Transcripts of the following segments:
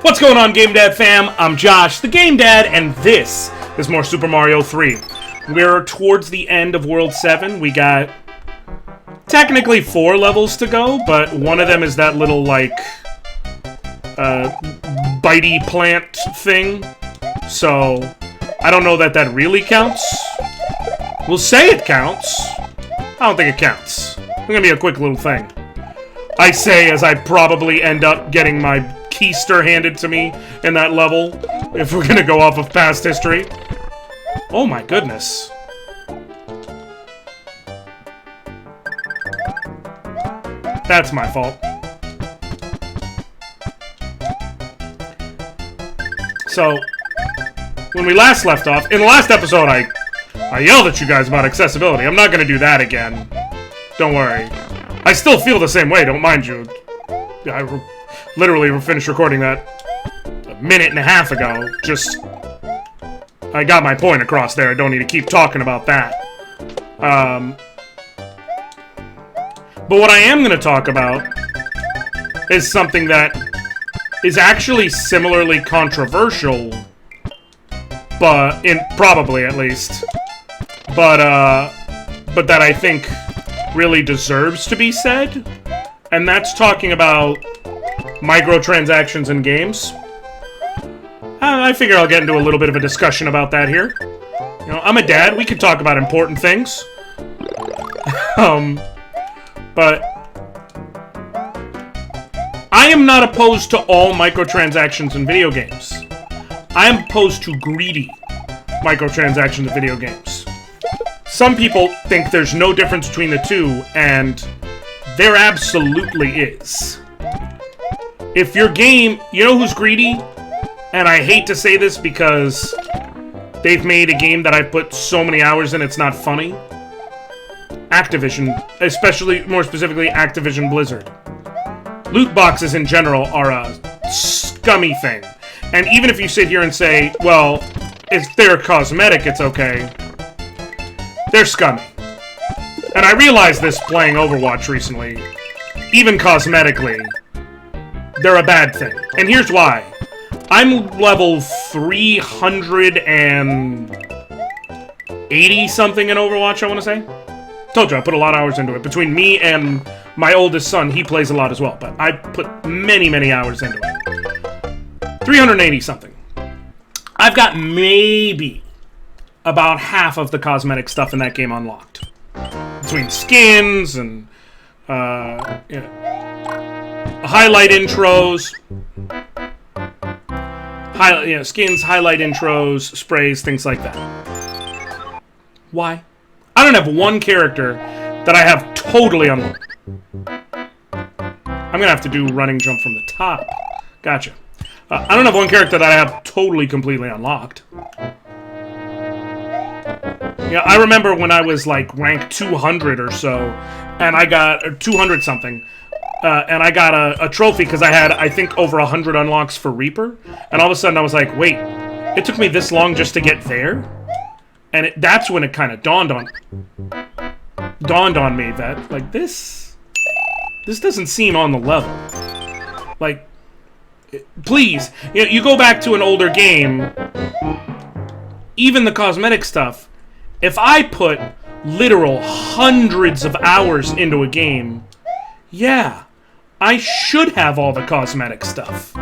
What's going on, GameDad fam? I'm Josh, the GameDad, and this is more Super Mario 3. We're towards the end of World 7. We got technically 4 levels to go, but one of them is that little, like, bitey plant thing. So, I don't know that that really counts. We'll say it counts. I don't think it counts. It's gonna be a quick little thing. I say as I probably end up getting my keister handed to me in that level, if we're gonna go off of past history. Oh my goodness. That's my fault. So, when we last left off, in the last episode I yelled at you guys about accessibility. I'm not gonna do that again. Don't worry. I still feel the same way, don't mind you. I literally finished recording that a minute and a half ago. Just, I got my point across there. I don't need to keep talking about that. But what I am going to talk about is something that is actually similarly controversial, but probably at least, but that I think really deserves to be said, and that's talking about microtransactions in games. I figure I'll get into a little bit of a discussion about that here. You know, I'm a dad, we can talk about important things. But I am not opposed to all microtransactions in video games. I am opposed to greedy microtransactions in video games. Some people think there's no difference between the two, and there absolutely is. If your game, you know who's greedy? And I hate to say this because they've made a game that I put so many hours in it's not funny. Activision, especially, more specifically, Activision Blizzard. Loot boxes in general are a scummy thing. And even if you sit here and say, well, if they're cosmetic, it's okay, they're scummy. And I realized this playing Overwatch recently. Even cosmetically, they're a bad thing. And here's why. I'm level 380 something in Overwatch, I want to say. Told you, I put a lot of hours into it. Between me and my oldest son, he plays a lot as well. But I put many, many hours into it. 380 something. I've got maybe about half of the cosmetic stuff in that game unlocked. Between skins and highlight intros, skins, highlight intros, sprays, things like that. Why? I don't have one character that I have totally unlocked. I'm gonna have to do running jump from the top. Gotcha. I don't have one character that I have totally, completely unlocked. Yeah, I remember when I was like rank 200 or so, and I got 200 something, and I got a trophy because I had, I think, over 100 unlocks for Reaper, and all of a sudden I was like, wait, it took me this long just to get there? And that's when it kind of dawned on me that, like, this doesn't seem on the level. Like, please, you go back to an older game, even the cosmetic stuff, if I put literal hundreds of hours into a game, yeah, I should have all the cosmetic stuff.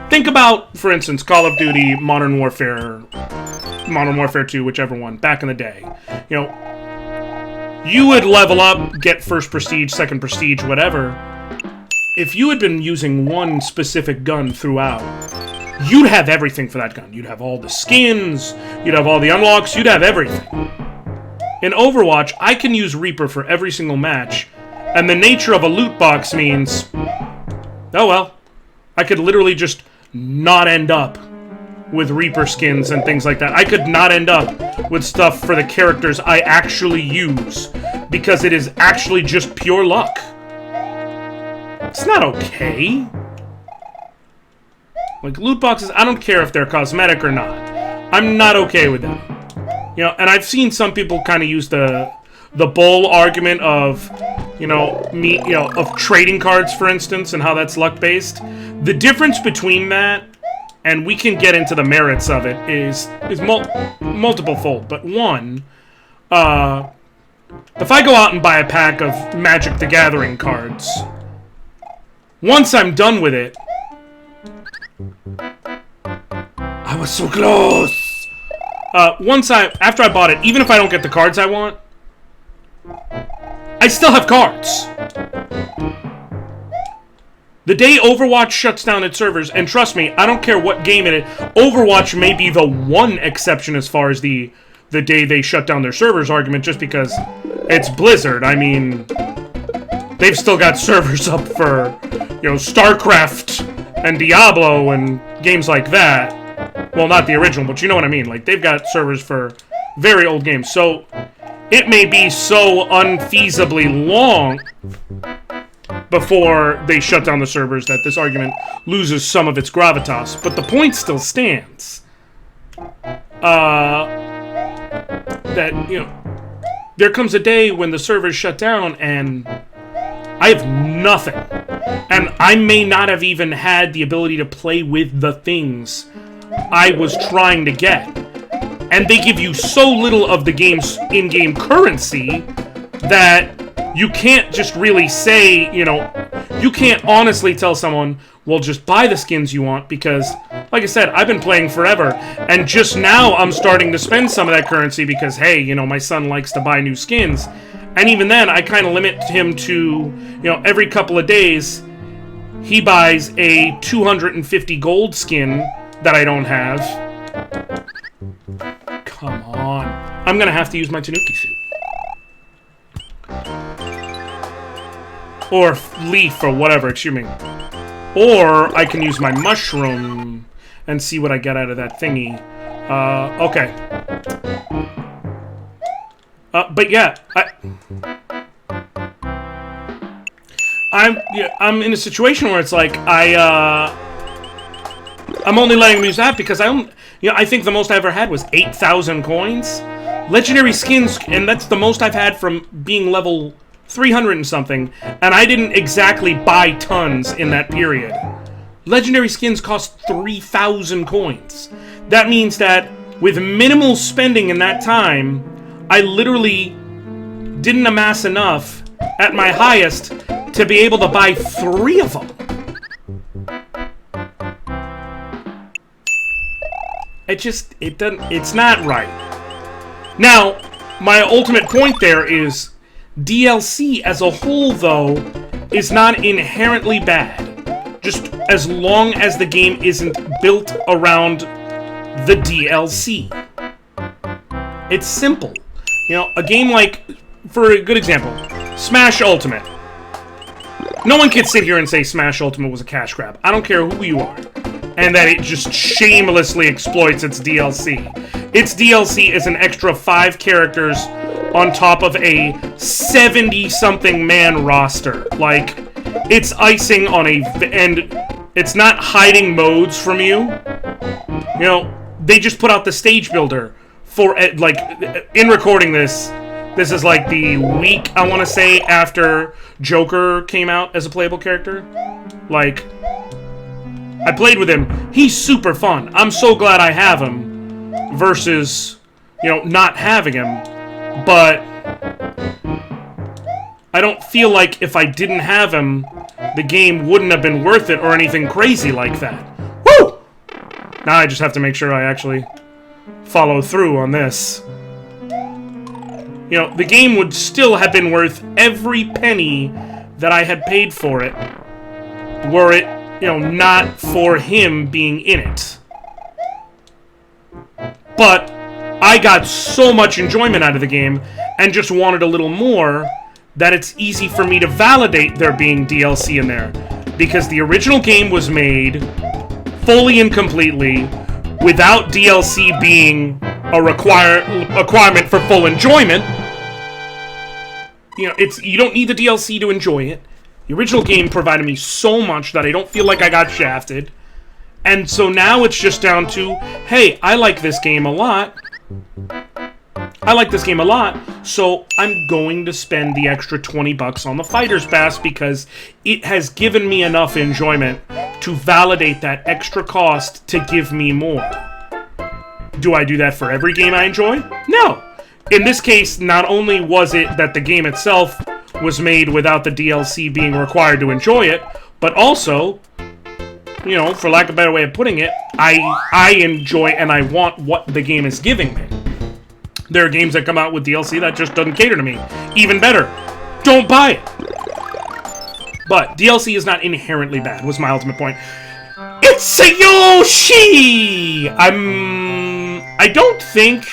Think about, for instance, Call of Duty Modern Warfare 2, whichever one, back in the day. You know, you would level up, get first prestige, second prestige, whatever. If you had been using one specific gun throughout, you'd have everything for that gun. You'd have all the skins, you'd have all the unlocks, you'd have everything. In Overwatch, I can use Reaper for every single match, and the nature of a loot box means, oh well, I could literally just not end up with Reaper skins and things like that. I could not end up with stuff for the characters I actually use, because it is actually just pure luck. It's not okay. Like, loot boxes, I don't care if they're cosmetic or not. I'm not okay with that. You know, and I've seen some people kind of use the bull argument of, of trading cards, for instance, and how that's luck-based. The difference between that and we can get into the merits of it, is multiple fold. But one, if I go out and buy a pack of Magic the Gathering cards, once I'm done with it, I was so close. After I bought it, even if I don't get the cards I want, I still have cards. The day Overwatch shuts down its servers, and trust me, I don't care what game it is, Overwatch may be the one exception as far as the day they shut down their servers argument, just because it's Blizzard. I mean, they've still got servers up for, StarCraft and Diablo and games like that. Well, not the original, but you know what I mean. Like, they've got servers for very old games. So, it may be so unfeasibly long before they shut down the servers that this argument loses some of its gravitas. But the point still stands. That, there comes a day when the servers shut down and I have nothing. And I may not have even had the ability to play with the things I was trying to get. And they give you so little of the game's in-game currency that you can't just really say, you can't honestly tell someone, well, just buy the skins you want, because, like I said, I've been playing forever, and just now I'm starting to spend some of that currency because, hey, my son likes to buy new skins. And even then, I kind of limit him to, every couple of days, he buys a 250 gold skin that I don't have. Come on. I'm going to have to use my Tanuki suit. Or leaf, or whatever, excuse me. Or I can use my mushroom and see what I get out of that thingy. Okay. But yeah, I'm in a situation where it's like I'm only letting him use that because I think the most I ever had was 8,000 coins. Legendary skins, and that's the most I've had from being level 300 and something, and I didn't exactly buy tons in that period. Legendary skins cost 3,000 coins. That means that with minimal spending in that time, I literally didn't amass enough at my highest to be able to buy 3 of them. It's not right. Now, my ultimate point there is DLC as a whole, though, is not inherently bad. Just as long as the game isn't built around the DLC. It's simple. A game like, for a good example, Smash Ultimate. No one can sit here and say Smash Ultimate was a cash grab. I don't care who you are. And that it just shamelessly exploits its DLC. Its DLC is an extra 5 characters on top of a 70-something man roster. Like, it's icing on and it's not hiding modes from you. They just put out the stage builder for, like, in recording this is like the week, I want to say, after Joker came out as a playable character. Like, I played with him. He's super fun. I'm so glad I have him versus, not having him. But I don't feel like if I didn't have him, the game wouldn't have been worth it or anything crazy like that. Woo! Now I just have to make sure I actually follow through on this. The game would still have been worth every penny that I had paid for it, were it, not for him being in it. But I got so much enjoyment out of the game, and just wanted a little more, that it's easy for me to validate there being DLC in there. Because the original game was made fully and completely without DLC being a requirement for full enjoyment. You don't need the DLC to enjoy it. The original game provided me so much that I don't feel like I got shafted. And so now it's just down to, hey, I like this game a lot. I like this game a lot, so I'm going to spend the extra 20 bucks on the Fighter's Pass because it has given me enough enjoyment to validate that extra cost to give me more. Do I do that for every game I enjoy? No. In this case, not only was it that the game itself was made without the DLC being required to enjoy it, but also, you know, for lack of a better way of putting it, I enjoy and I want what the game is giving me. There are games that come out with DLC that just doesn't cater to me. Even better, don't buy it. But DLC is not inherently bad, was my ultimate point. It's a Yoshi! I don't think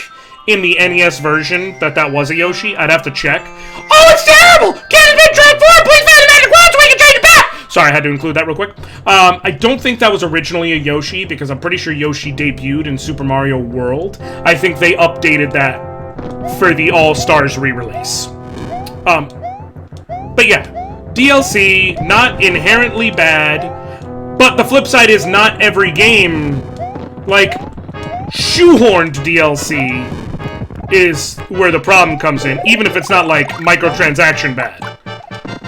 in the NES version that was a Yoshi. I'd have to check. Oh, it's terrible! Get it in track 4! Please find the magic wand so we can change it back! Sorry, I had to include that real quick. I don't think that was originally a Yoshi, because I'm pretty sure Yoshi debuted in Super Mario World. I think they updated that for the All-Stars re-release. But yeah, DLC, not inherently bad, but the flip side is not every game, like, shoehorned DLC is where the problem comes in, even if it's not, like, microtransaction bad.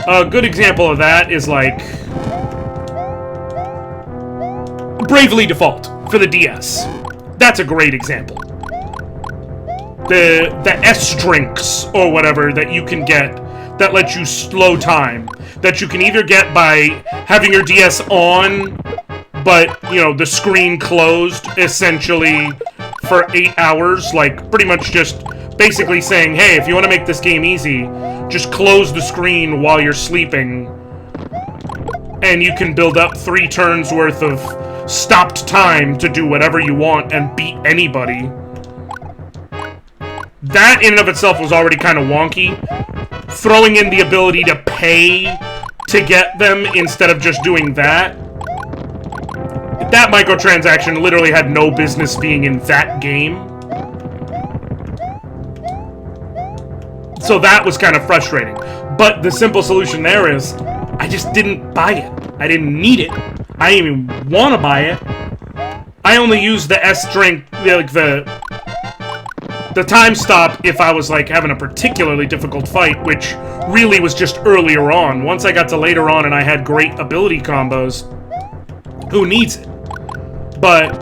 A good example of that is, like, Bravely Default for the DS. That's a great example. The S-drinks, or whatever, that you can get that lets you slow time, that you can either get by having your DS on, but, you know, the screen closed, essentially, for 8 hours, like, pretty much just basically saying, hey, if you want to make this game easy, just close the screen while you're sleeping, and you can build up 3 turns worth of stopped time to do whatever you want and beat anybody. That, in and of itself, was already kind of wonky. Throwing in the ability to pay to get them instead of just doing that. That microtransaction literally had no business being in that game. So that was kind of frustrating. But the simple solution there is, I just didn't buy it. I didn't need it. I didn't even want to buy it. I only used the S-drink, like the time stop if I was, like, having a particularly difficult fight, which really was just earlier on. Once I got to later on and I had great ability combos, who needs it? But,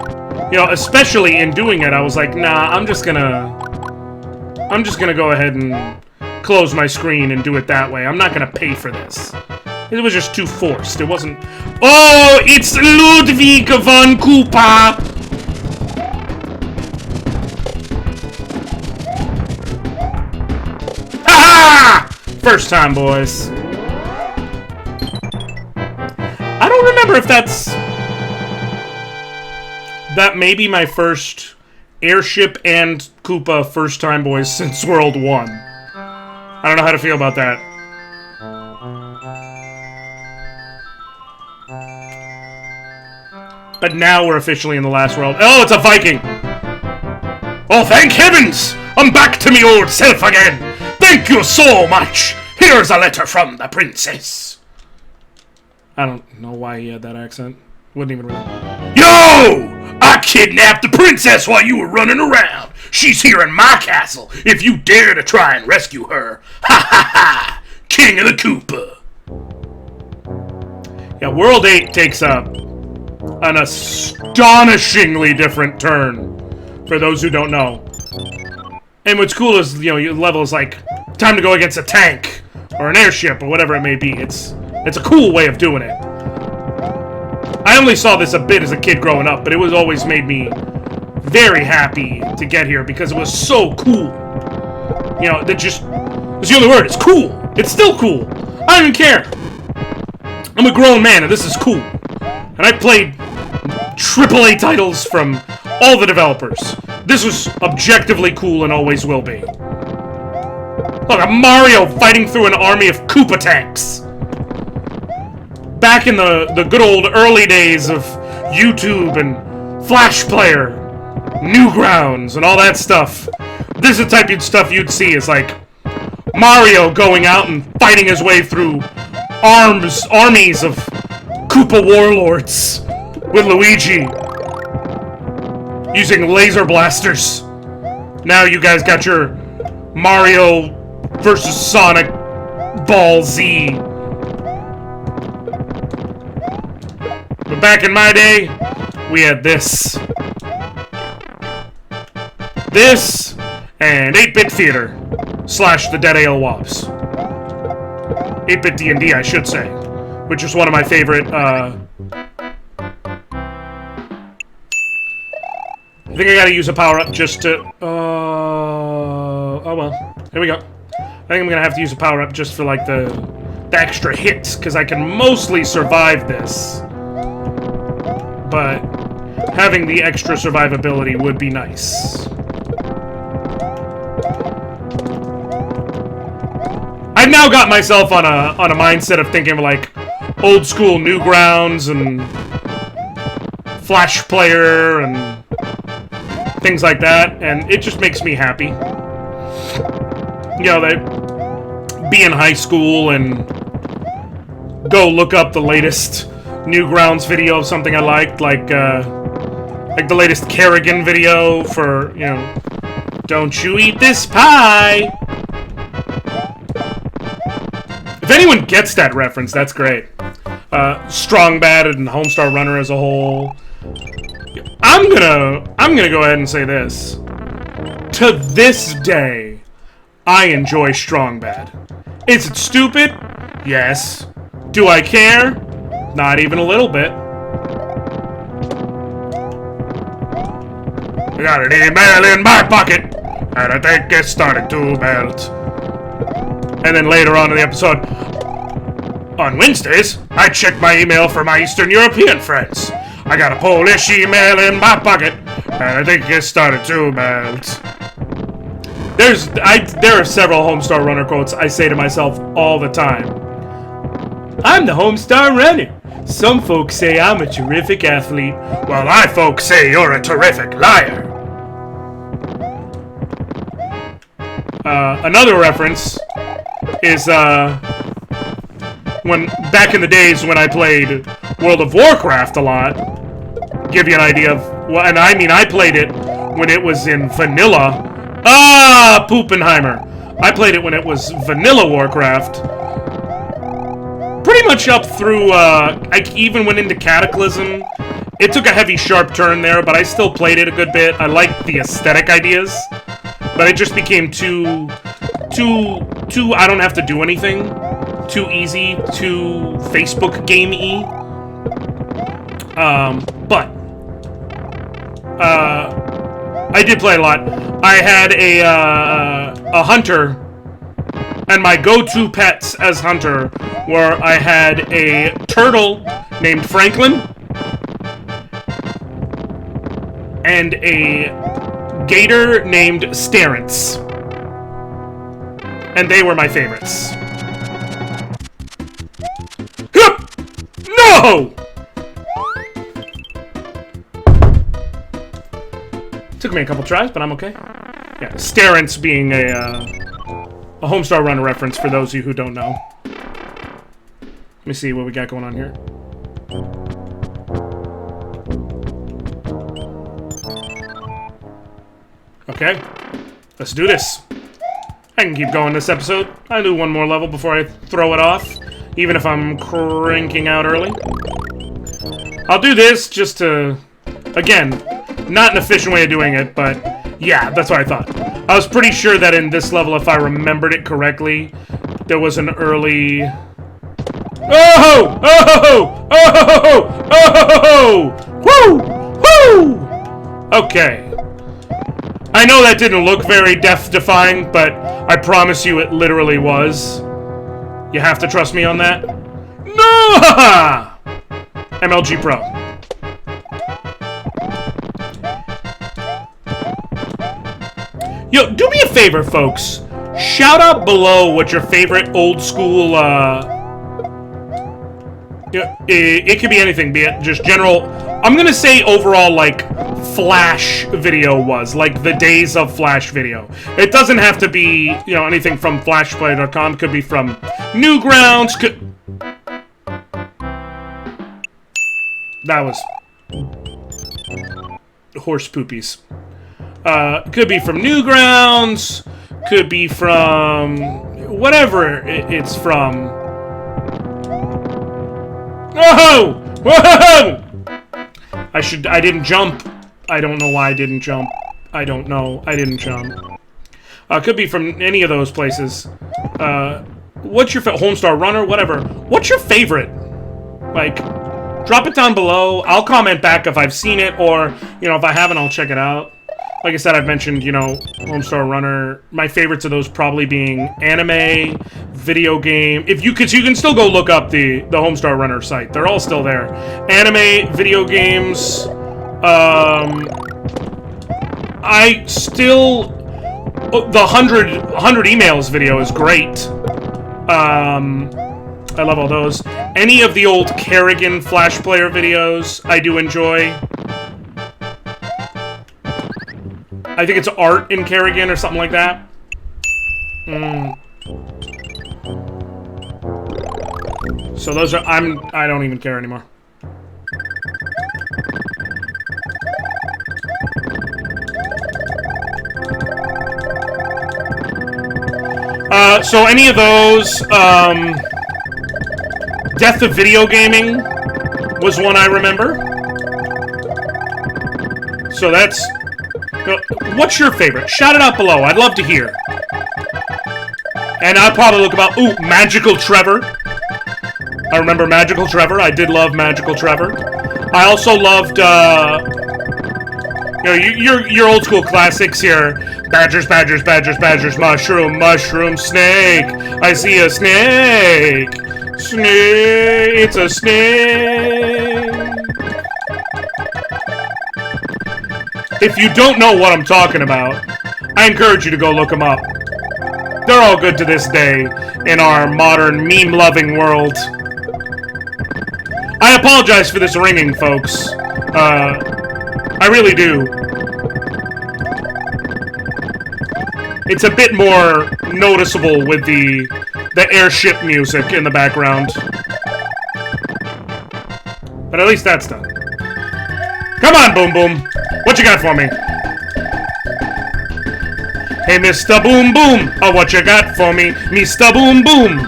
you know, especially in doing it, I was like, nah, I'm just gonna go ahead and close my screen and do it that way. I'm not gonna pay for this. It was just too forced. It wasn't... Oh, it's Ludwig von Koopa! First time, boys. I don't remember if that may be my first airship and Koopa first time, boys, since World 1. I don't know how to feel about that. But now we're officially in the last world. Oh, it's a Viking! Oh, thank heavens! I'm back to me old self again! Thank you so much! Here's a letter from the princess. I don't know why he had that accent. Wouldn't even really... Yo! I kidnapped the princess while you were running around. She's here in my castle if you dare to try and rescue her. Ha ha ha! King of the Koopa. Yeah, World 8 takes up an astonishingly different turn, for those who don't know. And what's cool is, you know, your level is like, time to go against a tank, or an airship, or whatever it may be. It's a cool way of doing it. I only saw this a bit as a kid growing up, but it was always made me very happy to get here, because it was so cool. You know, that just, it's the only word, it's cool. It's still cool. I don't even care. I'm a grown man, and this is cool. And I played AAA titles from all the developers. This was objectively cool and always will be. Look, a Mario fighting through an army of Koopa tanks. Back in the good old early days of YouTube and Flash Player, Newgrounds, and all that stuff. This is the type of stuff you'd see. Is like Mario going out and fighting his way through armies of Koopa warlords with Luigi using laser blasters. Now you guys got your Mario versus Sonic Ball Z. But back in my day, we had this. This and 8-Bit Theater / the Dead Ale Wops. 8-Bit D&D, I should say, which is one of my favorite. I think I gotta use a power up just to. Oh well, here we go. I think I'm gonna have to use a power up just for like the extra hits, because I can mostly survive this. But having the extra survivability would be nice. I've now got myself on a mindset of thinking of like old school Newgrounds and Flash Player and things like that, and it just makes me happy. You know, they be in high school and go look up the latest Newgrounds video of something I liked, like the latest Kerrigan video for, you know, don't you eat this pie. If anyone gets that reference, that's great. Strong Bad and Homestar Runner as a whole. I'm gonna go ahead and say this. To this day, I enjoy Strong Bad. Is it stupid? Yes. Do I care? Not even a little bit. I got an email in my pocket, and I think it's starting to melt. And then later on in the episode, on Wednesdays, I check my email for my Eastern European friends. I got a Polish email in my pocket, and I think it's starting to melt. There are several Homestar Runner quotes I say to myself all the time. I'm the Homestar Runner. Some folks say I'm a terrific athlete, while I folks say you're a terrific liar. Another reference is when back in the days when I played World of Warcraft a lot. Give you an idea of, well, and I mean I played it when it was in vanilla. Poopenheimer. I played it when it was vanilla Warcraft. Pretty much up through, I even went into Cataclysm. It took a heavy, sharp turn there, but I still played it a good bit. I liked the aesthetic ideas, but it just became too, I don't have to do anything. Too easy, too Facebook game-y. But I did play a lot. I had a hunter, and my go-to pets as hunter were I had a turtle named Franklin and a gator named Starence. And they were my favorites. No! Took me a couple tries, but I'm okay. Yeah, Starence being a Homestar Runner reference for those of you who don't know. Let me see what we got going on here. Okay, let's do this. I can keep going this episode. I'll do one more level before I throw it off, even if I'm cranking out early. I'll do this just to, again, not an efficient way of doing it, but yeah, that's what I thought. I was pretty sure that in this level, if I remembered it correctly, there was an early... Oh! Oh! Oh! Oh! Woo! Woo! Okay. I know that didn't look very death-defying, but I promise you it literally was. You have to trust me on that. No! MLG Pro. Yo, do me a favor, folks. Shout out below what your favorite old school, it could be anything, be it just general... I'm gonna say overall, like, Flash video was. Like, the days of Flash video. It doesn't have to be, you know, anything from flashplayer.com. Could be from Newgrounds, could... That was... horse poopies. Could be from Newgrounds, Could be from whatever it's from. Whoa! Whoa! I didn't jump. I don't know why I didn't jump. I don't know. I didn't jump. Could be from any of those places. What's your Homestar Runner? Whatever. What's your favorite? Like, drop it down below. I'll comment back if I've seen it, or, you know, if I haven't, I'll check it out. Like I said, I've mentioned, you know, Homestar Runner. My favorites of those probably being anime, video game. If you could, you can still go look up the Homestar Runner site. They're all still there. Anime, video games. I still, the 100 emails video is great. I love all those. Any of the old Kerrigan Flash Player videos, I do enjoy. I think it's Art in Kerrigan or something like that. So those are, I don't even care anymore. So any of those, Death of Video Gaming was one I remember. So that's, what's your favorite? Shout it out below, I'd love to hear. And I'd probably look about, ooh, Magical Trevor. I remember Magical Trevor, I did love Magical Trevor. I also loved, you know, your old school classics here. Badgers, badgers, badgers, badgers, mushroom, mushroom, snake. I see a snake. Snake, it's a snake. If you don't know what I'm talking about, I encourage you to go look them up. They're all good to this day in our modern meme-loving world. I apologize for this ringing, folks. I really do. It's a bit more noticeable with the airship music in the background. But at least that's done. Come on, Boom Boom. What you got for me? Hey, Mr. Boom Boom. Oh, what you got for me, Mr. Boom Boom?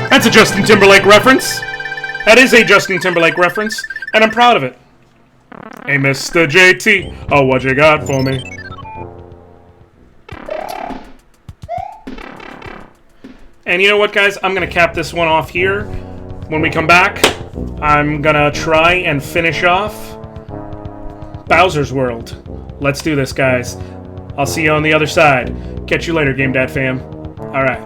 That's a Justin Timberlake reference. That is a Justin Timberlake reference, and I'm proud of it. Hey, Mr. JT. Oh, what you got for me? And you know what, guys? I'm going to cap this one off here. When we come back, I'm going to try and finish off Bowser's World. Let's do this, guys. I'll see you on the other side. Catch you later, GameDad fam. All right.